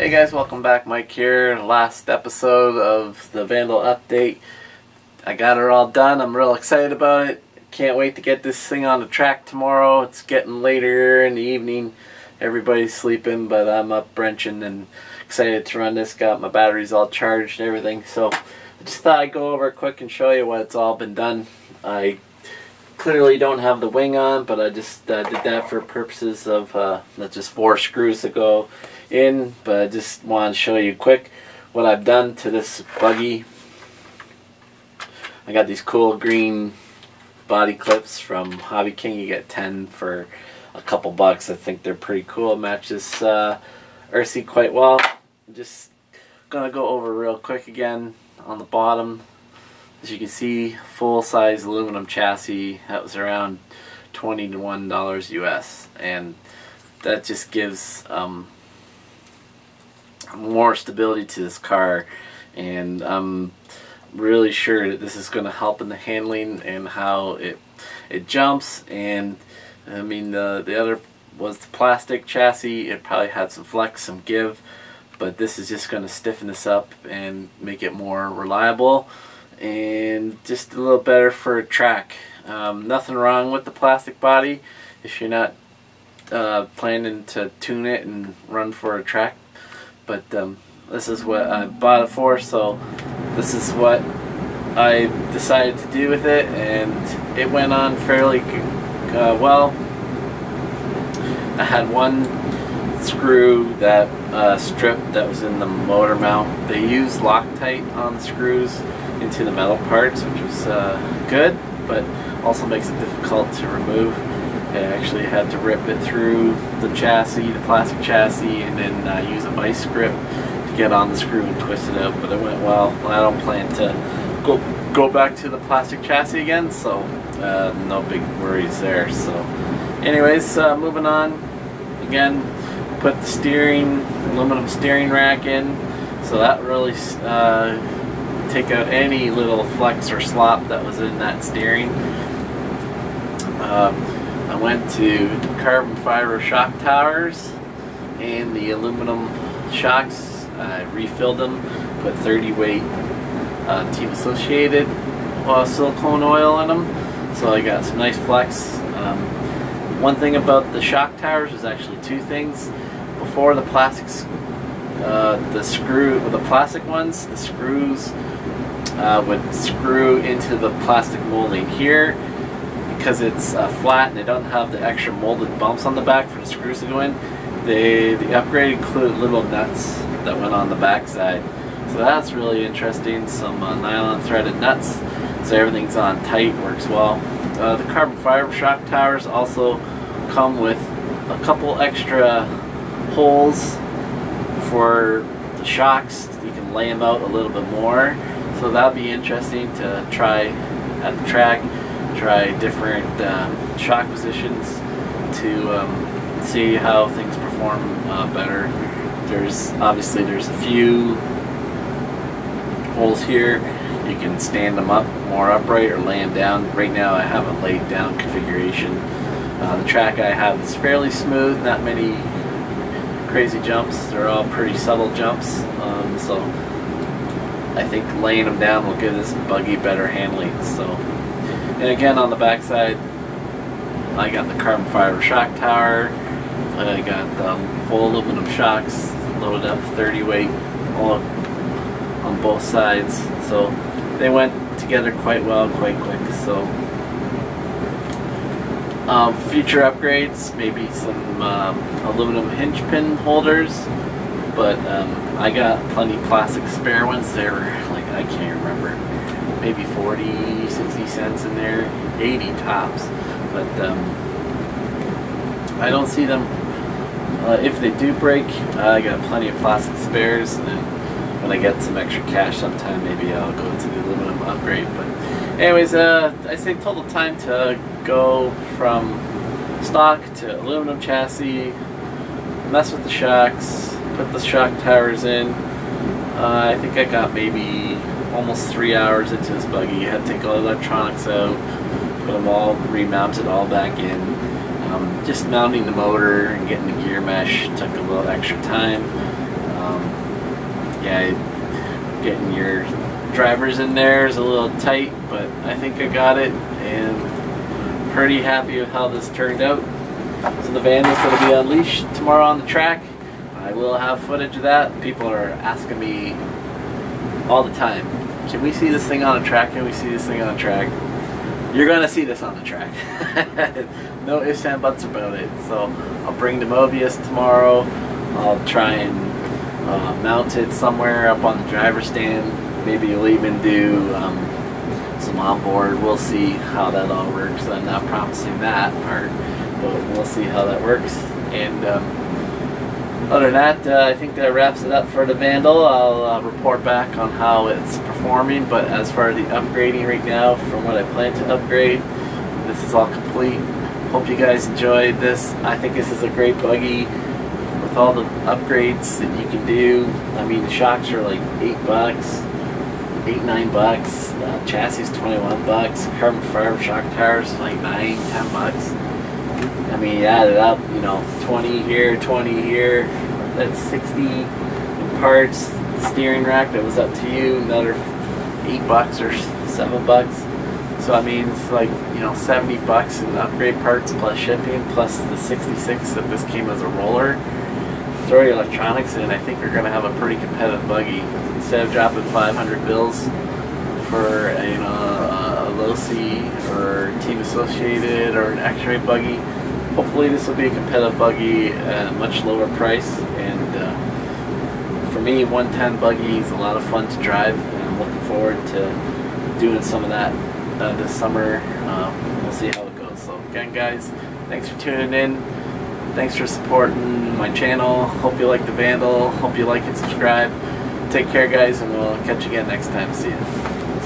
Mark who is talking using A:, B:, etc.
A: Hey guys, welcome back. Mike here. Last episode of the Vandal update. I got it all done. I'm real excited about it. Can't wait to get this thing on the track tomorrow. It's getting later in the evening. Everybody's sleeping, but I'm up wrenching and excited to run this. Got my batteries all charged and everything. So I just thought I'd go over it quick and show you what it's all been done. I clearly don't have the wing on, but I just did that for purposes of that's just 4 screws that go in. But I just want to show you quick what I've done to this buggy. I got these cool green body clips from Hobby King. You get 10 for a couple bucks. I think they're pretty cool. It matches RC quite well. I'm just gonna go over real quick again on the bottom. As you can see, full-size aluminum chassis. That was around $21 US, and that just gives more stability to this car, and I'm really sure that this is going to help in the handling and how it jumps. And I mean, the other was the plastic chassis. It probably had some flex, some give, but this is just going to stiffen this up and make it more reliable and just a little better for a track. Nothing wrong with the plastic body if you're not planning to tune it and run for a track, but this is what I bought it for, so this is what I decided to do with it, and it went on fairly well. I had one screw that strip that was in the motor mount. They used Loctite on the screws into the metal parts, which was good, but also makes it difficult to remove. I actually had to rip it through the chassis, the plastic chassis, and then use a vice grip to get on the screw and twist it out, but it went well. I don't plan to go back to the plastic chassis again, so no big worries there. So anyways, moving on. Again, put the aluminum steering rack in, so that really take out any little flex or slop that was in that steering. I went to carbon fiber shock towers and the aluminum shocks. I refilled them, put 30 weight Team Associated silicone oil in them, so I got some nice flex. One thing about the shock towers is actually 2 things. Before the plastics, the plastic ones, the screws would screw into the plastic molding here. Because it's flat and they don't have the extra molded bumps on the back for the screws to go in, the upgrade included little nuts that went on the back side. So that's really interesting. Some nylon threaded nuts, so everything's on tight, works well. The carbon fiber shock towers also come with a couple extra holes for the shocks. You can lay them out a little bit more, so that'll be interesting to try at the track. Try different shock positions to see how things perform better. Obviously there's a few holes here. You can stand them up more upright or lay them down. Right now I have a laid down configuration. The track I have is fairly smooth, not many crazy jumps. They're all pretty subtle jumps, so I think laying them down will give this buggy better handling. So. And again, on the back side, I got the carbon fiber shock tower. I got full aluminum shocks, loaded up 30 weight all on both sides. So they went together quite well, quite quick. So future upgrades, maybe some aluminum hinge pin holders. But I got plenty plastic spare ones. They were like, I can't remember, maybe 40, 60 cents in there, 80 tops, but I don't see them. If they do break, I got plenty of plastic spares, and when I get some extra cash sometime, maybe I'll go to the aluminum upgrade. But anyways, I say total time to go from stock to aluminum chassis, mess with the shocks, put the shock towers in. I think I got maybe almost 3 hours into this buggy. I had to take all the electronics out, put them all remounted all back in. Just mounting the motor and getting the gear mesh took a little extra time. yeah, getting your drivers in there is a little tight, but I think I got it, and pretty happy with how this turned out. So the Vandal's going to be unleashed tomorrow on the track. I will have footage of that. People are asking me all the time, can we see this thing on a track? Can we see this thing on a track? You're going to see this on the track. No ifs and buts about it. So I'll bring the Mobius tomorrow. I'll try and mount it somewhere up on the driver's stand. Maybe you'll even do some onboard. We'll see how that all works. I'm not promising that part, but we'll see how that works. And other than that, I think that wraps it up for the Vandal. I'll report back on how it's performing, but as far as the upgrading right now, from what I plan to upgrade, this is all complete. Hope you guys enjoyed this. I think this is a great buggy with all the upgrades that you can do. I mean, the shocks are like $8, $8-9. Chassis is $21. Carbon fiber shock tires like $9-10. I mean, you add it up, you know, 20 here, 20 here, that's 60 parts. The steering rack, that was up to you, another $8 or $7. So I mean, it's like, you know, $70 in upgrade parts plus shipping, plus the 66 that this came as a roller. Throw your electronics in, I think we're going to have a pretty competitive buggy. Instead of dropping 500 bills for you know, a low-C or Team Associated or an X-Ray buggy, hopefully this will be a competitive buggy at a much lower price. And for me, 110 buggy is a lot of fun to drive, and I'm looking forward to doing some of that this summer. We'll see how it goes. So again, guys, thanks for tuning in. Thanks for supporting my channel. Hope you like the Vandal. Hope you like and subscribe. Take care, guys, and we'll catch you again next time. See ya.